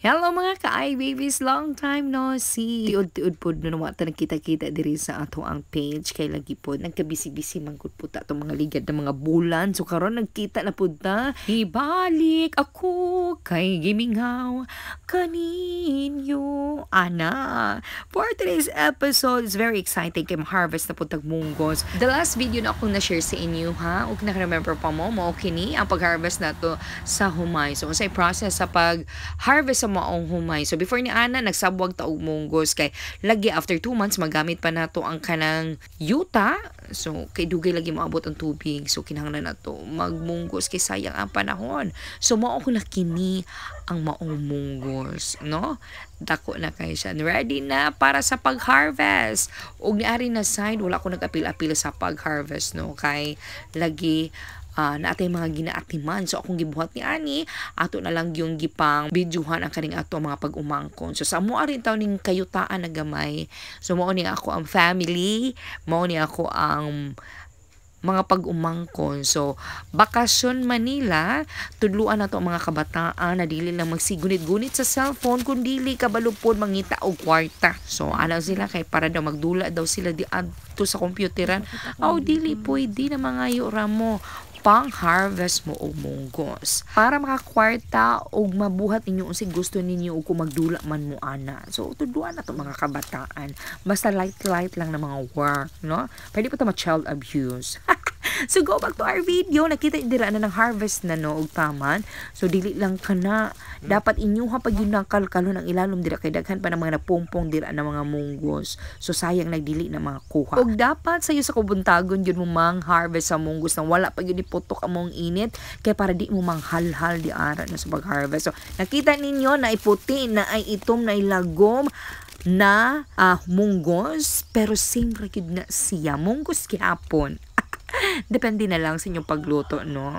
Hello mga ka-ay babies, long time no see. Tiud-tiud pod no wata nakita-kita diri sa ato ang page kay lagi pod nagkabisi-bisi man gud puta atong mga ligad ng mga bulan. So karon nagkita na pud ta. Ibalik ako kay gimingaw kaninyo. Ana. For today's episode is very exciting kay harvest na pud tag munggos. The last video na akong na-share sa inyo ha. Ug naka-remember pa mo kini ang pag-harvest nato sa humay. So unsay process sa pag-harvest sa maong humay. So before ni Ana nagsabwag ta og munggos kay lagi after 2 months magamit pa nato ang kanang yuta. So kay dugay lagi maabot ang tubig. So kinahanglan nato magmunggos kay sayang ang panahon. So mao ko na kini ang maong munggos, no? Dako na kay siya. Ready na para sa pag-harvest. Og niari na side wala ko nag-apil-apil sa pag-harvest, no? Kay lagi na atay mga ginaatiman. So akong gibuhat ni Ani, ato na lang yung gipang bidyuhan ang kaning ato mga pag-umangkon. So sa mo rin taw ning kayutaan na gamay. So mao ni ako ang family, mao ni ako ang mga pag-umangkon. So bakasyon Manila, tudluan na to mga kabataan na dili lang magsigunit-gunit sa cellphone kun dili kabalupod mangita og kwarta. So ano sila kay para daw magdula daw sila di adto sa computeran. Dili pwede na mga yura mo pang-harvest mo og munggos para makakwarta og mabuhat ninyo unsay gusto ninyo og kung magdula man mo ana. So tudluan na to mga kabataan, basta light lang na mga work, no? Pwede pa ta ma-child abuse. So go back to our video. Nakita dira na ng harvest na no og taman. So dili lang kana dapat inyuha pag yun kalkalon ang ilalom dira kay daghan pa ng mga napumpong dira na mga munggos. So sayang nagdili na mga kuha. Og dapat sayo sa kubuntagon yun mo mang harvest sa munggos nang wala pa yun iputok among init kay para di mo manghalhal di ara na sa pag-harvest. So nakita ninyo na iputi na ay itom na ilagom na munggos pero same ra gyud na siya munggos gihapon. Depende na lang sa inyong pagluto, no?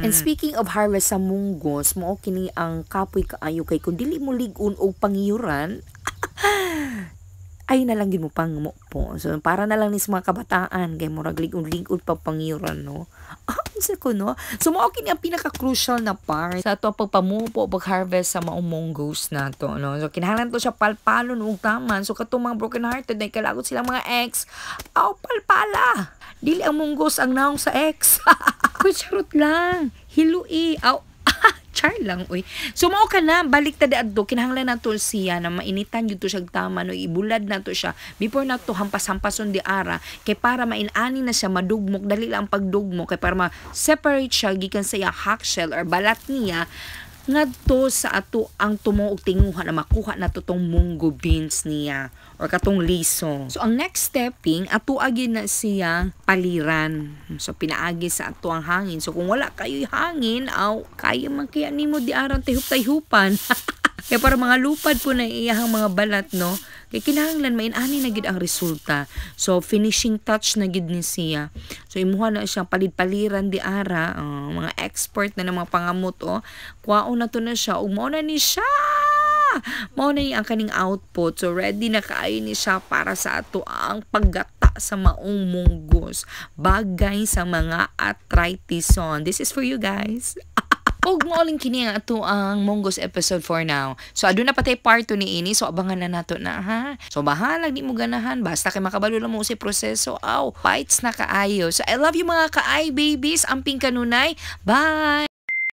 And speaking of harvest sa munggos, mao kini ang kapoy kaayo kay kun dili mo ligon og pangiyuran, ay na lang gid mo pang po. So para na lang ni sa mga kabataan kay murag ligon-ligon pa pangiyuran, no? Unsa ko no? So mao kini ang pinaka-crucial na part sa ato pagpamupo pag-harvest sa maong munggos nato, no? So kinahanglan to siya palpalon og taman. So katong mga broken hearted na kalagot sila mga ex, palpala. Dili ang munggos ang naong sa ex. Kutsarot lang. Hilui. Char lang, uy. So, mao ka na, balik ta adto kinahanglan nato siya na mainitan yun to siya tama, no, ibulad nato siya. Before nato hampas-hampason di ara, kay para mainani na siya madugmok, dali lang pagdugmok, kay para ma-separate siya, gikan sa iya half shell or balat niya, ngadto sa ato ang tumo og tinguha na makuha nato tong munggo beans niya or katong liso. So ang next stepping ato agi na siya paliran. So pinaagi sa ato ang hangin. So kung wala kayo hangin, kaya man kaya nimo di aron tayhup-tayhupan. Kaya para mga lupad po na iyahang mga balat, no? Kaya kinahanglan mainani na gid ang resulta. So finishing touch na gid ni siya. So imuha na siyang palid-paliran di ara, mga expert na ng mga pangamot, kuwaon na to na siya ug mao na ni siya. Mao na ang kaning output. So ready na kaayo ni siya para sa ato ang paggata sa maong munggos. Bagay sa mga arthritis-on. This is for you guys. Ug mauling kini nga ato ang munggos episode for now. So aduna patay part 2 ni ini, so abangan na nato na ha. So bahala di mo ganahan basta kay makabalo lang mo sa proseso. Fights na kaayo. So I love you mga kaay babies, amping kanunay. Bye.